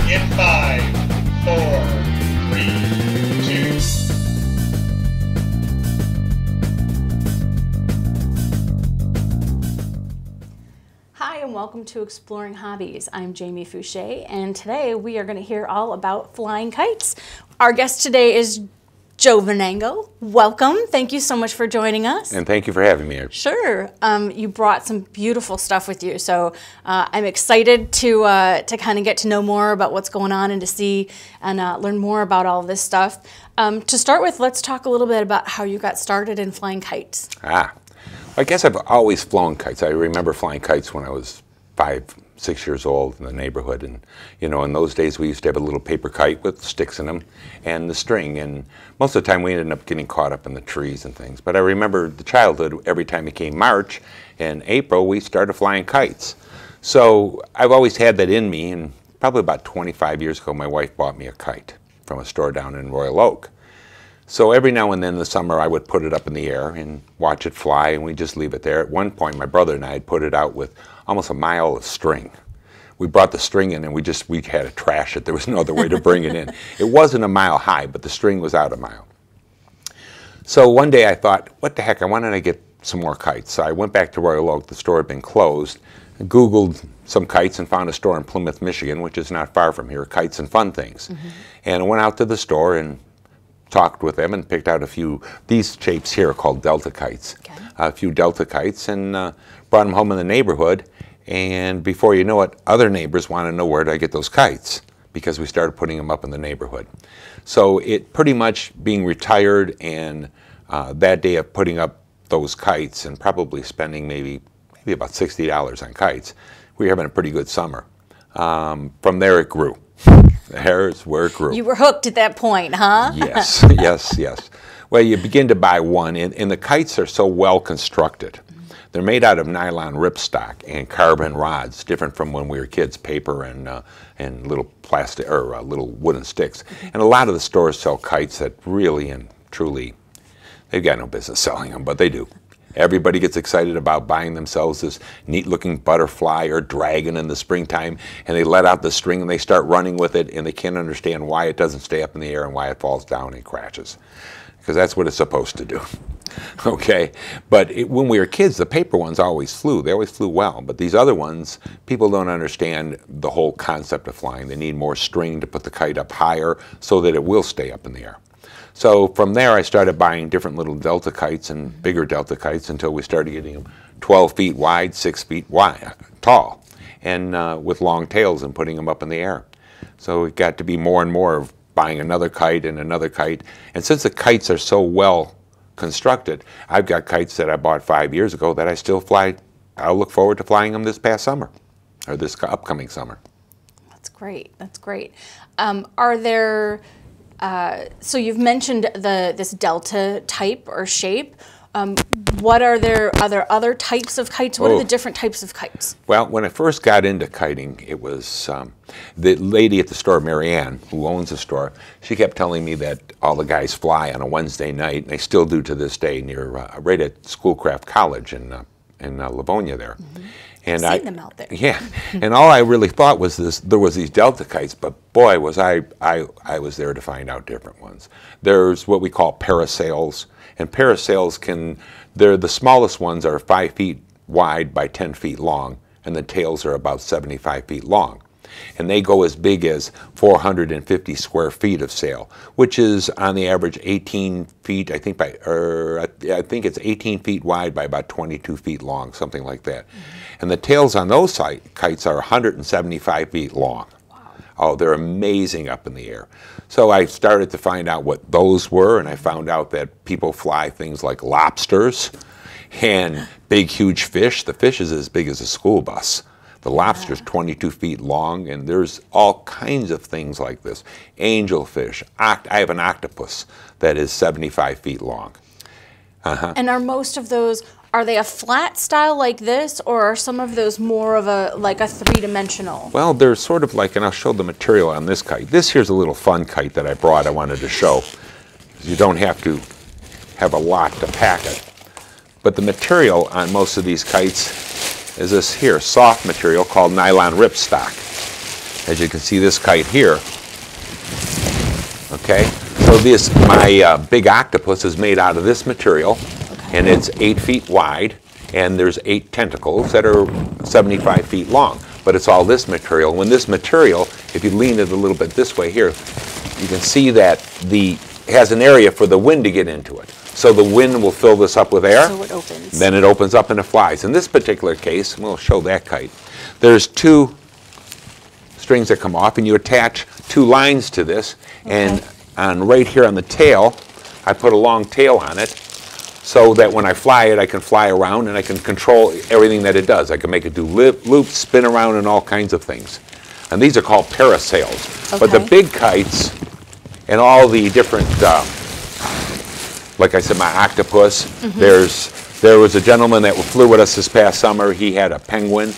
in 5, 4, 3, 2. Hi and welcome to Exploring Hobbies. I'm Jamie Fouché and today we are going to hear all about flying kites. Our guest today is Joe Venango. Welcome. Thank you so much for joining us. And thank you for having me. Sure. You brought some beautiful stuff with you, so I'm excited to kind of get to know more about what's going on and to see and learn more about all of this stuff. To start with, let's talk a little bit about how you got started in flying kites. I guess I've always flown kites. I remember flying kites when I was 5, 6 years old in the neighborhood, and you know, in those days we used to have a little paper kite with sticks in them and the string, and most of the time we ended up getting caught up in the trees and things. But I remember the childhood, every time it came March and April, we started flying kites. So I've always had that in me, and probably about 25 years ago my wife bought me a kite from a store down in Royal Oak. So every now and then in the summer I would put it up in the air and watch it fly, and we'd just leave it there. At one point my brother and I had put it out with almost a mile of string. We brought the string in and we had to trash it. There was no other way to bring it in. It wasn't a mile high, but the string was out a mile. So one day I thought, what the heck, why don't I get some more kites? So I went back to Royal Oak. The store had been closed. I Googled some kites and found a store in Plymouth, Michigan, which is not far from here, Kites and Fun Things. And I went out to the store and talked with them and picked out a few. These shapes here are called Delta kites. Okay. A few Delta kites, and brought them home in the neighborhood. And before you know it, other neighbors want to know where did I get those kites, because we started putting them up in the neighborhood. So it pretty much being retired, and that day of putting up those kites and probably spending maybe about $60 on kites, we were having a pretty good summer. From there it grew. There's where it grew. You were hooked at that point, huh? Yes, yes. Well, you begin to buy one, and the kites are so well constructed. They're made out of nylon ripstock and carbon rods, different from when we were kids, paper and little plastic or little wooden sticks. And a lot of the stores sell kites that really and truly, they've got no business selling them, but they do. Everybody gets excited about buying themselves this neat-looking butterfly or dragon in the springtime, and they let out the string and they start running with it, and they can't understand why it doesn't stay up in the air and why it falls down and crashes, because that's what it's supposed to do. Okay, but when we were kids, the paper ones always flew. They always flew well, but these other ones, people don't understand the whole concept of flying. They need more string to put the kite up higher so that it will stay up in the air. So from there I started buying different little Delta kites and bigger Delta kites until we started getting them 12 feet wide, 6 feet wide, tall, and with long tails, and putting them up in the air. So it got to be more and more of buying another kite and another kite. And since the kites are so well constructed, I've got kites that I bought 5 years ago that I still fly. I'll look forward to flying them this past summer, or this upcoming summer. That's great. That's great. Are there... so you've mentioned this Delta type or shape. Are there other types of kites? What are the different types of kites? Well, when I first got into kiting, it was the lady at the store, Marianne, who owns the store. She kept telling me that all the guys fly on a Wednesday night, and they still do to this day, near right at Schoolcraft College in Livonia there. And I've seen them out there. Yeah, and all I really thought was there was these Delta kites, but boy, was I was there to find out different ones. There's what we call parasails, and parasails they're the smallest ones are 5 feet wide by 10 feet long, and the tails are about 75 feet long. And they go as big as 450 square feet of sail, which is on the average 18 feet, I think it's 18 feet wide by about 22 feet long, something like that. And the tails on those kites are 175 feet long. Wow. Oh, they're amazing up in the air. So I started to find out what those were, and I found out that people fly things like lobsters and big, huge fish. The fish is as big as a school bus. The lobster's 22 feet long, and there's all kinds of things like this. Angelfish. I have an octopus that is 75 feet long. And are most of those, are they a flat style like this, or are some of those more of a three-dimensional? Well, they're sort of like, and I'll show the material on this kite. This here's a little fun kite that I brought I wanted to show. You don't have to have a lot to pack it. But the material on most of these kites is this here soft material called nylon ripstock. as you can see this kite here. Okay, so this, my big octopus is made out of this material, and it's 8 feet wide, and there's 8 tentacles that are 75 feet long. But it's all this material. When this material, if you lean it a little bit this way here, you can see that it has an area for the wind to get into it. So the wind will fill this up with air. So it opens. Then it opens up and it flies. In this particular case, and we'll show that kite, there's 2 strings that come off, and you attach 2 lines to this. And right here on the tail, I put a long tail on it, so that when I fly it, I can fly around and I can control everything that it does. I can make it do loops, spin around, and all kinds of things. And these are called parasails. But the big kites and all the different, like I said, my octopus, there was a gentleman that flew with us this past summer. He had a penguin.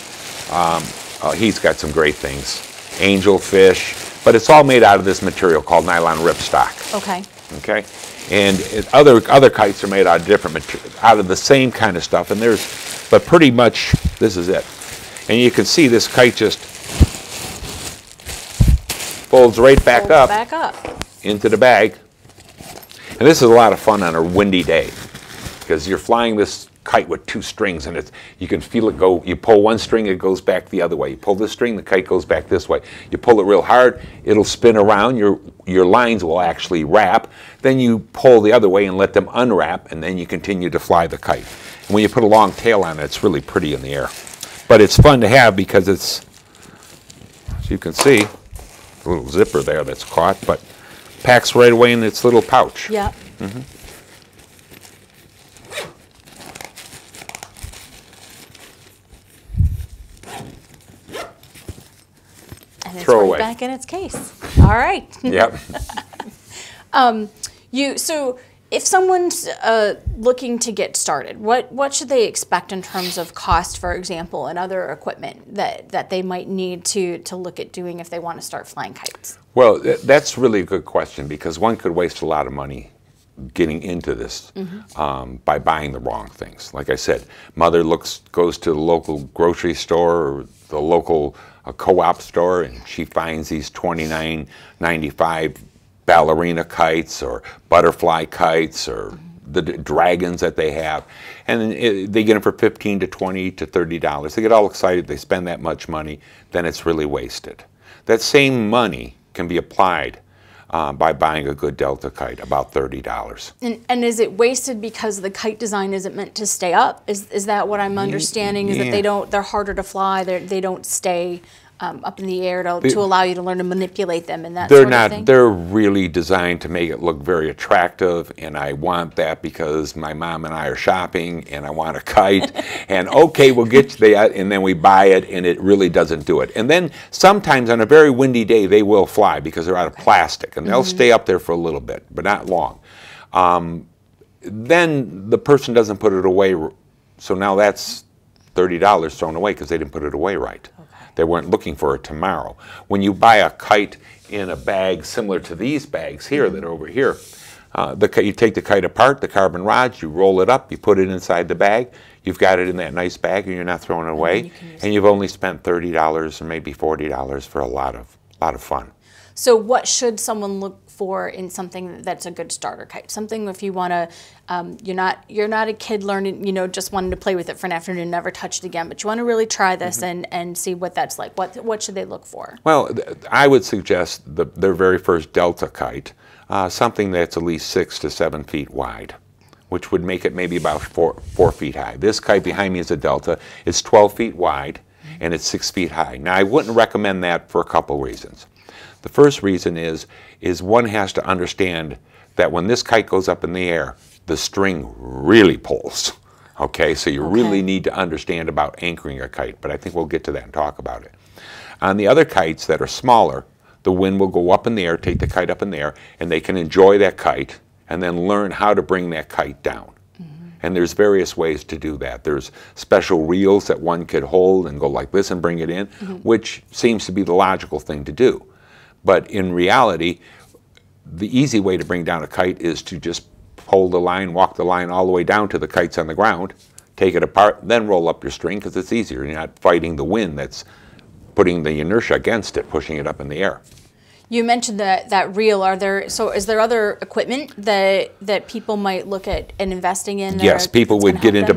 He's got some great things. Angelfish. But it's all made out of this material called nylon ripstock. Okay. And other kites are made out of different material, out of the same kind of stuff. And but pretty much this is it. And you can see this kite just folds right back up into the bag. And this is a lot of fun on a windy day, because you're flying this kite with 2 strings, and you can feel it go. You pull one string, it goes back the other way. You pull this string, the kite goes back this way. You pull it real hard, it'll spin around. Your lines will actually wrap. Then you pull the other way and let them unwrap, and then you continue to fly the kite. And when you put a long tail on it, it's really pretty in the air. But it's fun to have because it's, as you can see, a little zipper there that's caught, but packs right away in its little pouch. Yeah. And it's Throw right away. back in its case. All right. Yep. So if someone's looking to get started, what should they expect in terms of cost, for example, and other equipment that they might need to look at doing if they want to start flying kites? Well, that's really a good question, because one could waste a lot of money getting into this by buying the wrong things. Like I said, mother goes to the local grocery store or the local co-op store, and she finds these $29.95 ballerina kites or butterfly kites or the dragons that they have, and they get them for $15 to $20 to $30. They get all excited, they spend that much money, then it's really wasted. That same money can be applied by buying a good Delta kite, about $30. And is it wasted because the kite design isn't meant to stay up? Is that what I'm understanding? Is that they're harder to fly, they don't stay up in the air to allow you to learn to manipulate them and that sort of thing? They're really designed to make it look very attractive, and I want that because my mom and I are shopping and I want a kite, and okay, we'll get you that, and then we buy it and it really doesn't do it. And then sometimes on a very windy day they will fly because they're out of plastic, and they'll stay up there for a little bit, but not long. Then the person doesn't put it away, so now that's $30 thrown away because they didn't put it away right. They weren't looking for it tomorrow. When you buy a kite in a bag similar to these bags here that are over here, you take the kite apart, the carbon rods, you roll it up, you put it inside the bag, you've got it in that nice bag and you're not throwing it away, and you've only spent $30 or maybe $40 for a lot of fun. So what should someone look for in something that's a good starter kite? Something if you want to, you're not a kid learning, just wanting to play with it for an afternoon and never touch it again, but you want to really try this and see what that's like. What should they look for? Well, I would suggest their very first Delta kite, something that's at least 6 to 7 feet wide, which would make it maybe about 4 feet high. This kite behind me is a Delta. It's 12 feet wide and it's 6 feet high. Now, I wouldn't recommend that for a couple reasons. The first reason is one has to understand that when this kite goes up in the air, the string really pulls. Okay, so you really need to understand about anchoring a kite, but I think we'll get to that and talk about it. On the other kites that are smaller, the wind will go up in the air, take the kite up in the air, and they can enjoy that kite and then learn how to bring that kite down. And there's various ways to do that. There's special reels that one could hold and go like this and bring it in, which seems to be the logical thing to do. But in reality, the easy way to bring down a kite is to just hold the line, walk the line all the way down to the kite's on the ground, take it apart, then roll up your string because it's easier. You're not fighting the wind that's putting the inertia against it, pushing it up in the air. You mentioned that reel. Is there other equipment that people might look at and investing in? Yes, people would get into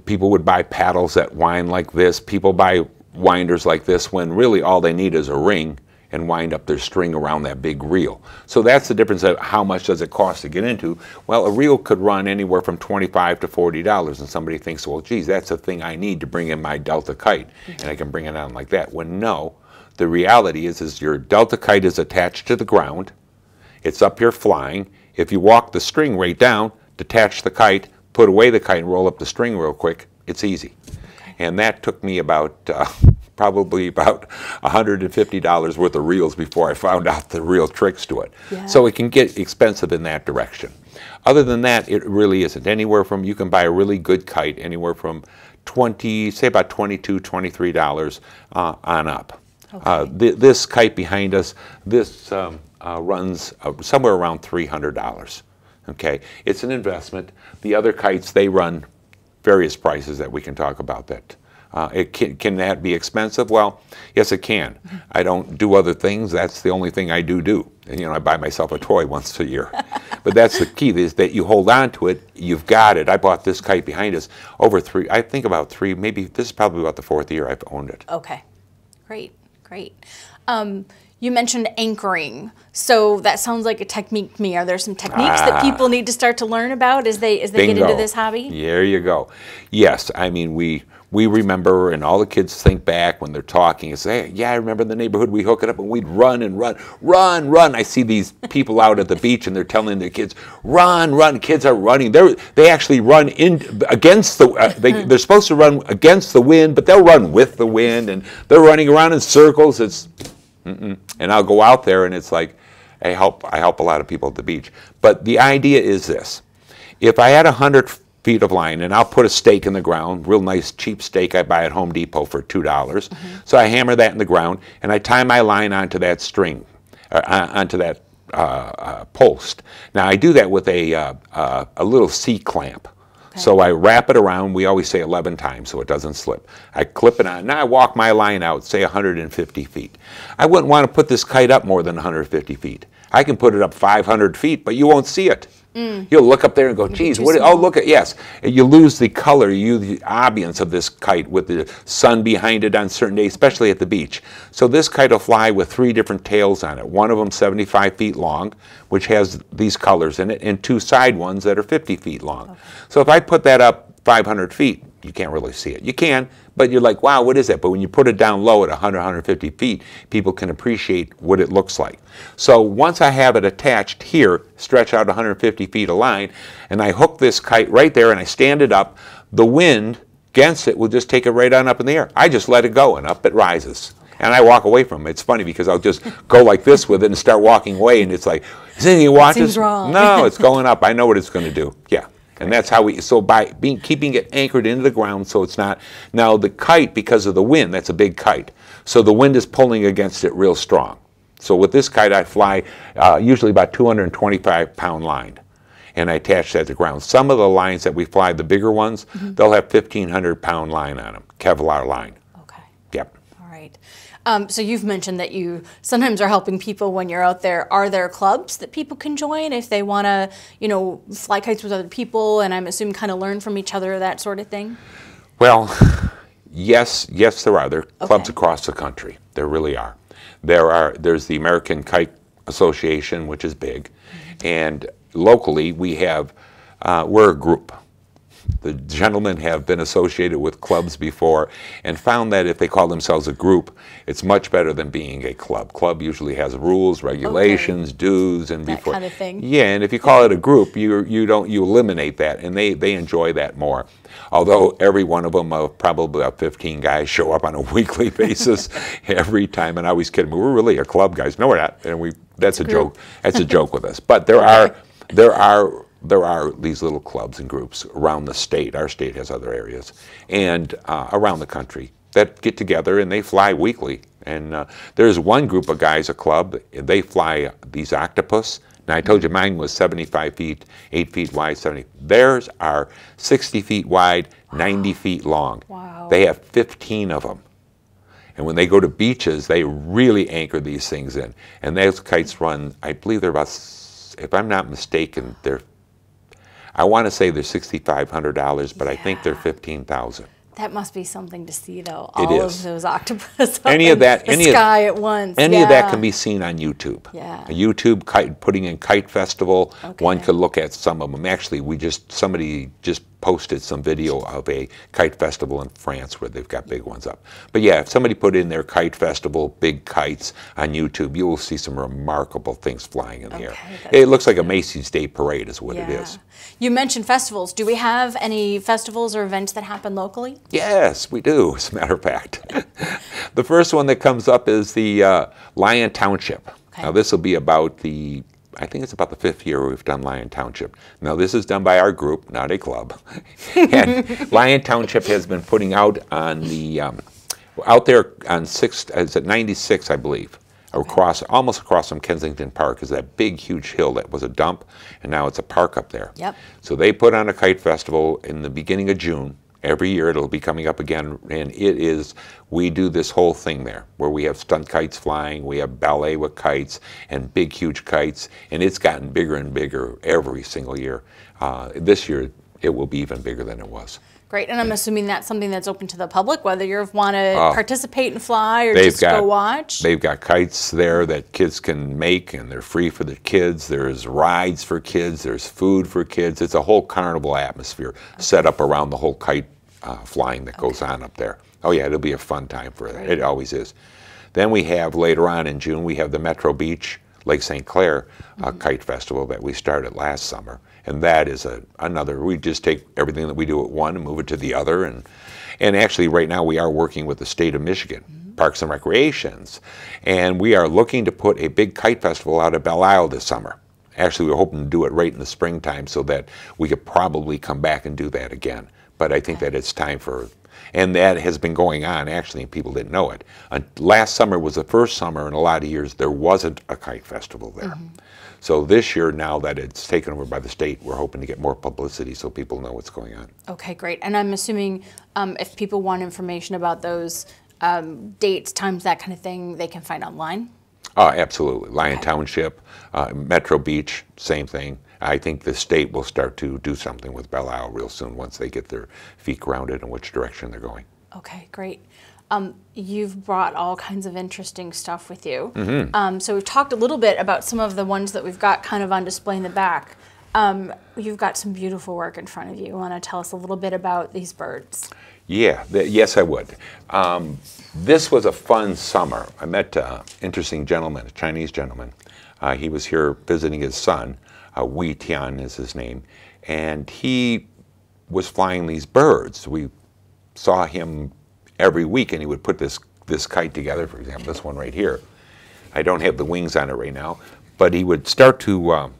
people would buy paddles that wind like this. People buy winders like this when really all they need is a ring and wind up their string around that big reel. So that's the difference of how much does it cost to get into. Well, a reel could run anywhere from $25 to $40, and somebody thinks, well, geez, that's the thing I need to bring in my Delta kite, and I can bring it on like that. When no, the reality is your Delta kite is attached to the ground. It's up here flying. If you walk the string right down, detach the kite, put away the kite, and roll up the string real quick, it's easy. And that took me about probably about $150 worth of reels before I found out the real tricks to it. Yeah. So it can get expensive in that direction. Other than that, it really isn't. Anywhere from, you can buy a really good kite anywhere from say about $22, $23 on up. Okay. This kite behind us, this runs somewhere around $300. Okay, it's an investment. The other kites, they run various prices that we can talk about. That can that be expensive? Well, yes, it can. I don't do other things. That's the only thing I do. And, you know, I buy myself a toy once a year. But that's the key, is that you hold on to it. You've got it. I bought this kite behind us I think about three, maybe this is probably about the 4th year I've owned it. Okay, great. You mentioned anchoring, so that sounds like a technique to me. Are there some techniques that people need to start to learn about as they get into this hobby? There you go. Yes, I mean we remember, and all the kids think back when they're talking and say, hey, yeah, I remember in the neighborhood we hook it up and we'd run and run. I see these people out at the beach and they're telling their kids, run. Kids are running. They actually run against the. They're supposed to run against the wind, but they'll run with the wind, and they're running around in circles. It's And I'll go out there and it's like, I help a lot of people at the beach. But the idea is this: if I had 100 feet of line, and I'll put a stake in the ground, real nice cheap stake I buy at Home Depot for $2. So I hammer that in the ground and I tie my line onto that string, onto that post. Now I do that with a little C-clamp. Okay. So I wrap it around, we always say 11 times so it doesn't slip. I clip it on, now I walk my line out, say 150 feet. I wouldn't want to put this kite up more than 150 feet. I can put it up 500 feet, but you won't see it. You'll look up there and go, geez, oh, look at, yes. You lose the color, you lose the ambience of this kite with the sun behind it on certain days, especially at the beach. So this kite will fly with 3 different tails on it. One of them 75 feet long, which has these colors in it, and 2 side ones that are 50 feet long. Okay. So if I put that up 500 feet, you can't really see it. You can, but you're like, wow, what is that? But when you put it down low at 100, 150 feet, people can appreciate what it looks like. So once I have it attached here, stretch out 150 feet of line, and I hook this kite right there and I stand it up, the wind against it will just take it right on up in the air. I just let it go and up it rises. And I walk away from it. It's funny because I'll just go like this with it and start walking away, and it's like, is anything you watch? Seems wrong. No, it's going up. I know what it's going to do. Yeah. And that's how so by keeping it anchored into the ground so it's not, now the kite, because of the wind, that's a big kite, so the wind is pulling against it real strong. So with this kite I fly usually about 225-pound line, and I attach that to the ground. Some of the lines that we fly, the bigger ones, they'll have 1,500-pound line on them, Kevlar line. Okay. Yep. All right. So you've mentioned that you sometimes are helping people when you're out there. Are there clubs that people can join if they want to, fly kites with other people, and I'm assuming kind of learn from each other, that sort of thing? Well, yes, there are. There are clubs across the country. There really are. There's the American Kite Association, which is big, and locally we have, we're a group. The gentlemen have been associated with clubs before and found that if they call themselves a group, it's much better than being a club. Club usually has rules, regulations, dues, and that kind of thing. Yeah, and if you call it a group, you eliminate that, and they enjoy that more. Although every one of them, probably about 15 guys, show up on a weekly basis every time, and I always kid them, we're really a club, guys. No, we're not, and that's a joke. That's a joke with us. But there are these little clubs and groups around the state. Our state has other areas, and around the country that get together and they fly weekly. And there's one group of guys, a club, they fly these octopus. Now I told you mine was 75 feet, 8 feet wide, 70. Theirs are 60 feet wide, 90 feet long. Wow. They have 15 of them. And when they go to beaches, they really anchor these things in. And those kites run, I believe they're about, if I'm not mistaken, I want to say they're $6,500, but I think they're $15,000. That must be something to see, though. It All is. of those octopus up Any in of that, the sky at once. Any of that can be seen on YouTube. Yeah. YouTube, putting in Kite Festival, Okay. one could look at some of them. Actually, somebody just posted some video of a kite festival in France where they've got big ones up. But yeah, if somebody put in their Kite Festival, big kites on YouTube, you will see some remarkable things flying in the air. It looks like a Macy's Day Parade is what it is. You mentioned festivals. Do we have any festivals or events that happen locally? Yes, we do, as a matter of fact. The first one that comes up is the Lyon Township. Okay. Now this will be about I think it's about the 5th year we've done Lyon Township. Now this is done by our group, not a club. And Lyon Township has been putting out on out there on 96, I believe. Almost across from Kensington Park is that big, huge hill that was a dump, and now it's a park up there. Yep. So they put on a kite festival in the beginning of June. Every year it'll be coming up again, and we do this whole thing there, where we have stunt kites flying, we have ballet with kites, and big, huge kites, and it's gotten bigger and bigger every single year. This year it will be even bigger than it was. Great, and I'm assuming that's something that's open to the public, whether you want to participate and fly or just go watch. They've got kites there that kids can make, and they're free for the kids. There's rides for kids. There's food for kids. It's a whole carnival atmosphere set up around the whole kite flying that goes on up there. Oh yeah, it'll be a fun time for it. It always is. Then we have, later on in June, we have the Metro Beach, Lake St. Clair Kite Festival that we started last summer. And that is we just take everything that we do at one and move it to the other. And actually right now we are working with the state of Michigan, Parks and Recreations. And we are looking to put a big kite festival out at Belle Isle this summer. Actually, we're hoping to do it right in the springtime so that we could probably come back and do that again. But I think that it's time and that has been going on, actually, and people didn't know it. Last summer was the first summer in a lot of years there wasn't a kite festival there. So this year, now that it's taken over by the state, we're hoping to get more publicity so people know what's going on. Okay, great. And I'm assuming if people want information about those dates, times, that kind of thing, they can find online? Absolutely. Lyon Township, Metro Beach, same thing. I think the state will start to do something with Belle Isle real soon once they get their feet grounded in which direction they're going. Okay, great. You've brought all kinds of interesting stuff with you. So we've talked a little bit about some of the ones that we've got kind of on display in the back. You've got some beautiful work in front of you. You want to tell us a little bit about these birds? Yeah, yes I would. This was a fun summer. I met an interesting gentleman, a Chinese gentleman. He was here visiting his son. Wei Tian is his name. And he was flying these birds. We saw him every week, and he would put this kite together, for example, this one right here. I don't have the wings on it right now, but he would start to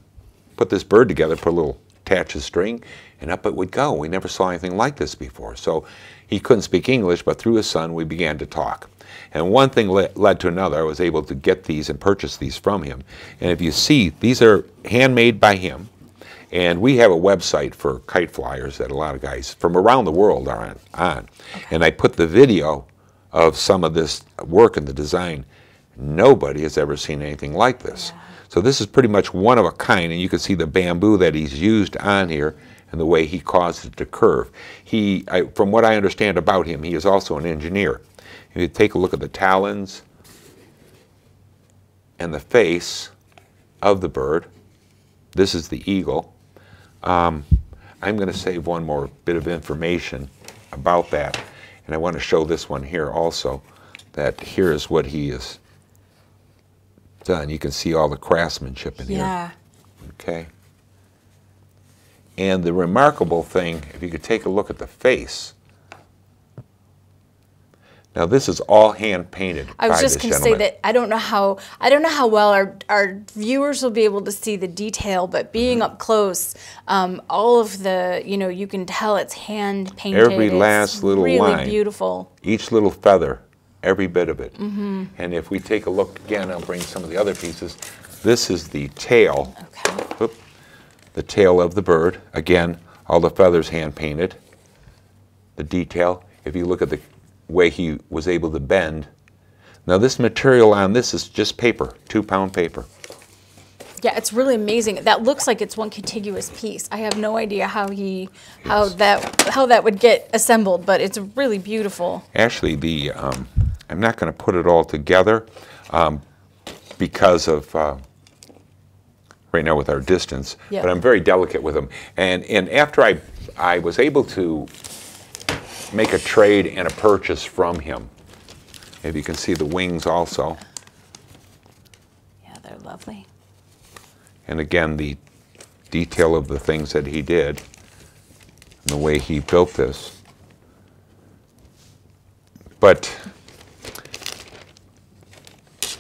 put this bird together, put a little attach of string, and up it would go. We never saw anything like this before. So he couldn't speak English, but through his son, we began to talk. And one thing led to another. I was able to get these and purchase these from him. And if you see, these are handmade by him. And we have a website for kite flyers that a lot of guys from around the world are on. Okay. And I put the video of some of this work and the design. Nobody has ever seen anything like this. Yeah. So this is pretty much one of a kind, and you can see the bamboo that he's used on here and the way he caused it to curve. From what I understand about him, he is also an engineer. If you take a look at the talons and the face of the bird, this is the eagle. I'm going to save one more bit of information about that, and I want to show this one here also, that here is what he has done. You can see all the craftsmanship in here. Okay. And the remarkable thing, if you could take a look at the face. Now this is all hand painted. I was just going to say that I don't know how well our viewers will be able to see the detail, but being up close, all of the, you can tell it's hand painted. Every last little line. Really beautiful. Each little feather, every bit of it. And if we take a look again, I'll bring some of the other pieces. This is the tail. Okay. Oop, the tail of the bird. Again, all the feathers hand painted. The detail. If you look at the way he was able to bend Now this material on this is just paper, 2-pound paper. Yeah, it's really amazing. That looks like it's one contiguous piece. I have no idea how that would get assembled, but it's really beautiful. Actually, I'm not going to put it all together because of right now with our distance, Yeah. but I'm very delicate with them. And after I was able to make a trade and a purchase from him, if you can see the wings also. Yeah, they're lovely. And again, the detail of the things that he did, and the way he built this. But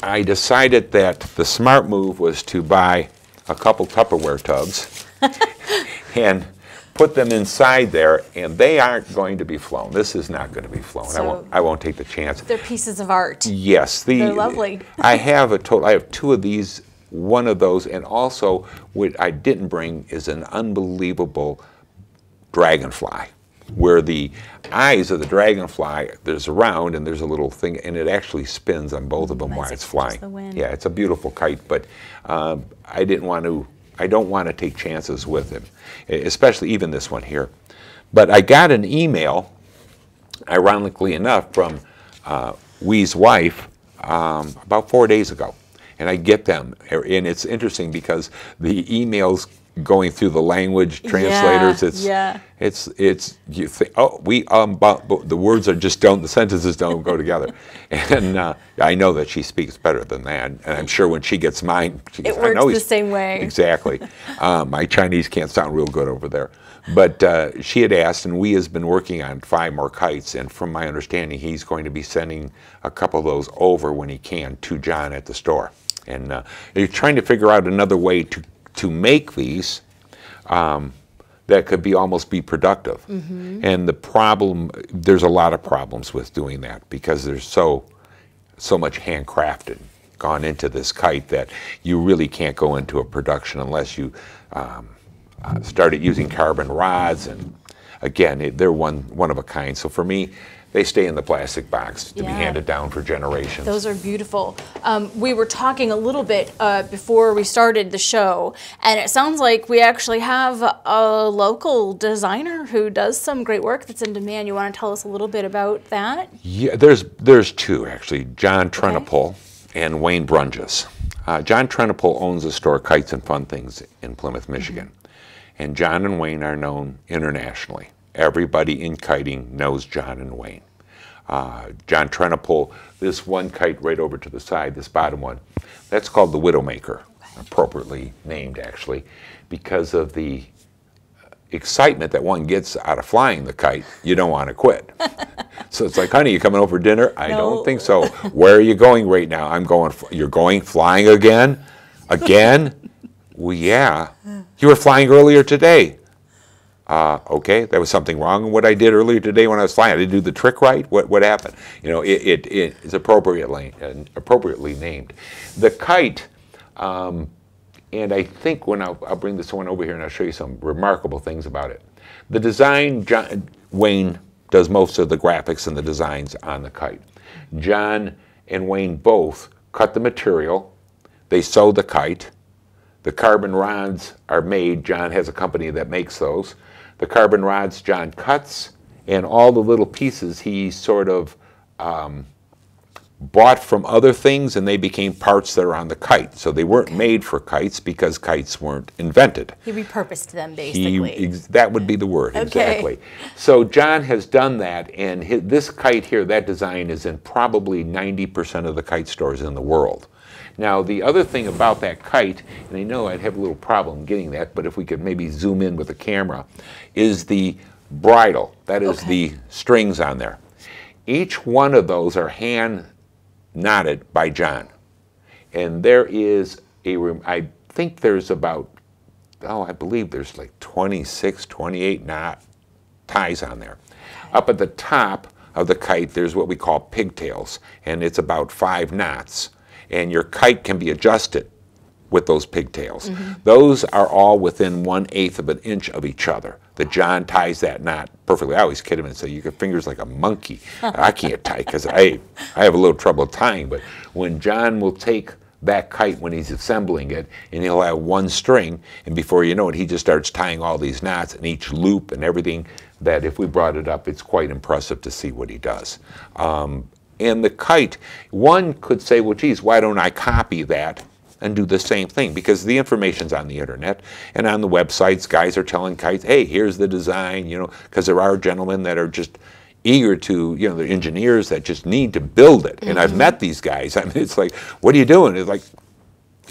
I decided that the smart move was to buy a couple Tupperware tubs and put them inside there, and they aren't going to be flown. This is not going to be flown. So I won't take the chance. They're pieces of art. Yes, They're lovely. I have 2 of these, one of those, and also what I didn't bring is an unbelievable dragonfly, where the eyes of the dragonfly, there's a round and there's a little thing, and it actually spins on both of them while it's flying. The wind. Yeah, it's a beautiful kite, but I don't want to take chances with him, especially even this one here. But I got an email, ironically enough, from Wee's wife about 4 days ago. And I get them, and it's interesting because the emails going through the language translators, it's you think, oh, but the words are just the sentences don't go together. And I know that she speaks better than that, and I'm sure when she gets mine, she goes, it works the same way. Exactly. My Chinese can't sound real good over there. But she had asked, and Wee has been working on 5 more kites, and from my understanding, he's going to be sending a couple of those over when he can to John at the store. And you're trying to figure out another way to make these that could almost be productive. Mm-hmm. And the problem, there's a lot of problems with doing that because there's so much handcrafted gone into this kite that you really can't go into a production unless you started using carbon rods. And again, they're one of a kind. So for me, they stay in the plastic box to be handed down for generations. Those are beautiful. We were talking a little bit before we started the show, and it sounds like we actually have a local designer who does some great work that's in demand. You want to tell us a little bit about that? Yeah, there's 2 actually, John TrynaPull and Wayne Brunges. John TrynaPull owns the store Kites and Fun Things in Plymouth, Michigan. Mm-hmm. And John and Wayne are known internationally. Everybody in kiting knows John and Wayne. John TrynaPull, this one kite right over to the side, this bottom one, that's called the Widowmaker, appropriately named actually, because of the excitement that one gets out of flying the kite. You don't want to quit. So it's like, honey, you coming over for dinner? I don't think so. Where are you going right now? I'm going, you're going flying again? Again? Well, yeah. You were flying earlier today. Okay, there was something wrong with what I did earlier today when I was flying. I didn't do the trick right. What happened? You know, it is appropriately named. The kite, and I think when I'll bring this one over here and I'll show you some remarkable things about it. The design, Wayne does most of the graphics and the designs on the kite. John and Wayne both cut the material. They sew the kite. The carbon rods are made. John has a company that makes those. The carbon rods John cuts, and all the little pieces he sort of bought from other things, and they became parts that are on the kite. So they weren't made for kites because kites weren't invented. He repurposed them, basically. That would be the word, exactly. So John has done that, and this kite here, that design is in probably 90% of the kite stores in the world. Now, the other thing about that kite, and I know I'd have a little problem getting that, but if we could maybe zoom in with the camera, is the bridle. That is the strings on there. Each one of those are hand knotted by John. And there is I think there's about, I believe there's like 26, 28 knot ties on there. Up at the top of the kite, there's what we call pigtails, and it's about 5 knots. And your kite can be adjusted with those pigtails. Mm-hmm. Those are all within 1/8 of an inch of each other. that John ties that knot perfectly. I always kid him and say, your finger's like a monkey. I can't tie because I have a little trouble tying. But when John will take that kite when he's assembling it, and he'll have one string, and before you know it, he just starts tying all these knots and each loop and everything, that if we brought it up, it's quite impressive to see what he does. And the kite, one could say, well, geez, why don't I copy that and do the same thing? Because the information's on the internet and on the websites. Guys are telling kites, hey, here's the design, you know, because there are gentlemen that are just eager to, you know, they're engineers that just need to build it. And I've met these guys. I mean, it's like, what are you doing? It's like,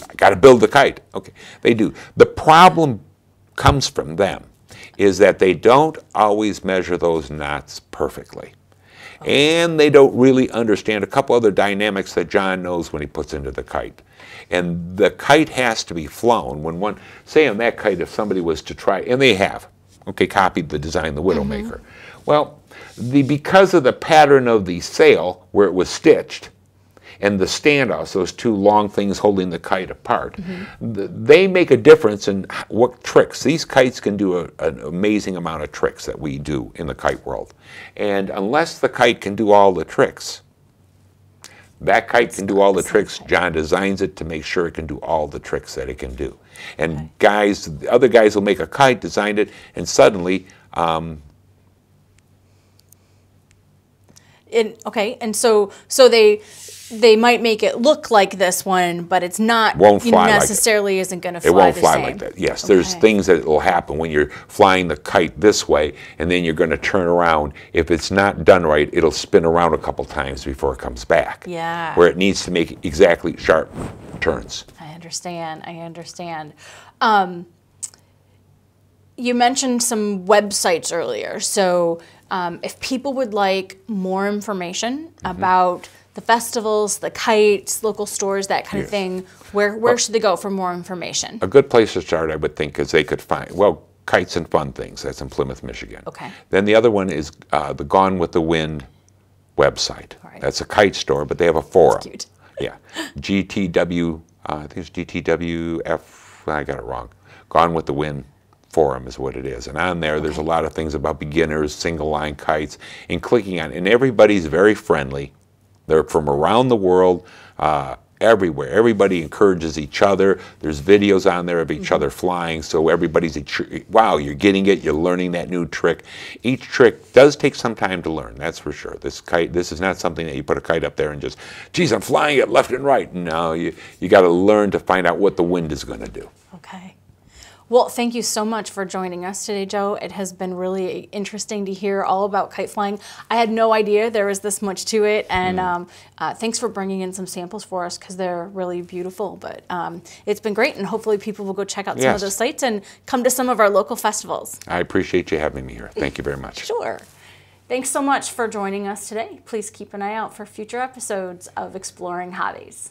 I got to build the kite. Okay, they do. The problem comes from them is that they don't always measure those knots perfectly. And they don't really understand a couple other dynamics that John knows when he puts into the kite. And the kite has to be flown. When one, say on that kite, if somebody was to try, and they have, okay, copied the design, the Widowmaker. Well, because of the pattern of the sail, where it was stitched, and the standoffs, those two long things holding the kite apart, they make a difference in what tricks. These kites can do an amazing amount of tricks that we do in the kite world. And unless the kite can do all the tricks, that kite can do all the tricks. John designs it to make sure it can do all the tricks that it can do. And guys, other guys will make a kite, design it, and suddenly, and so they might make it look like this one, but it's not. Won't fly necessarily like isn't going to fly. It won't the fly same. like that. Yes, there's things that will happen when you're flying the kite this way, and then you're going to turn around. If it's not done right, it'll spin around a couple times before it comes back. Yeah. Where it needs to make exactly sharp turns. I understand. I understand. You mentioned some websites earlier. So if people would like more information about the festivals, the kites, local stores, that kind of thing, where should they go for more information? A good place to start, I would think, is they could find, well, Kites and Fun Things. That's in Plymouth, Michigan. Okay. Then the other one is the Gone with the Wind website. Right. That's a kite store, but they have a forum. That's cute. Yeah. GTW, I think it's GTWF, I got it wrong. Gone with the Wind forum is what it is. And on there, there's a lot of things about beginners, single line kites, and clicking on, and everybody's very friendly. They're from around the world, everywhere. Everybody encourages each other. There's videos on there of each other flying, so everybody's, wow, you're getting it, you're learning that new trick. Each trick does take some time to learn, that's for sure. This kite, this is not something that you put a kite up there and just, geez, I'm flying it left and right. No, you got to learn to find out what the wind is going to do. Okay. Well, thank you so much for joining us today, Joe. It has been really interesting to hear all about kite flying. I had no idea there was this much to it, and thanks for bringing in some samples for us because they're really beautiful. But it's been great, and hopefully people will go check out some of those sites and come to some of our local festivals. I appreciate you having me here. Thank you very much. Sure. Thanks so much for joining us today. Please keep an eye out for future episodes of Exploring Hobbies.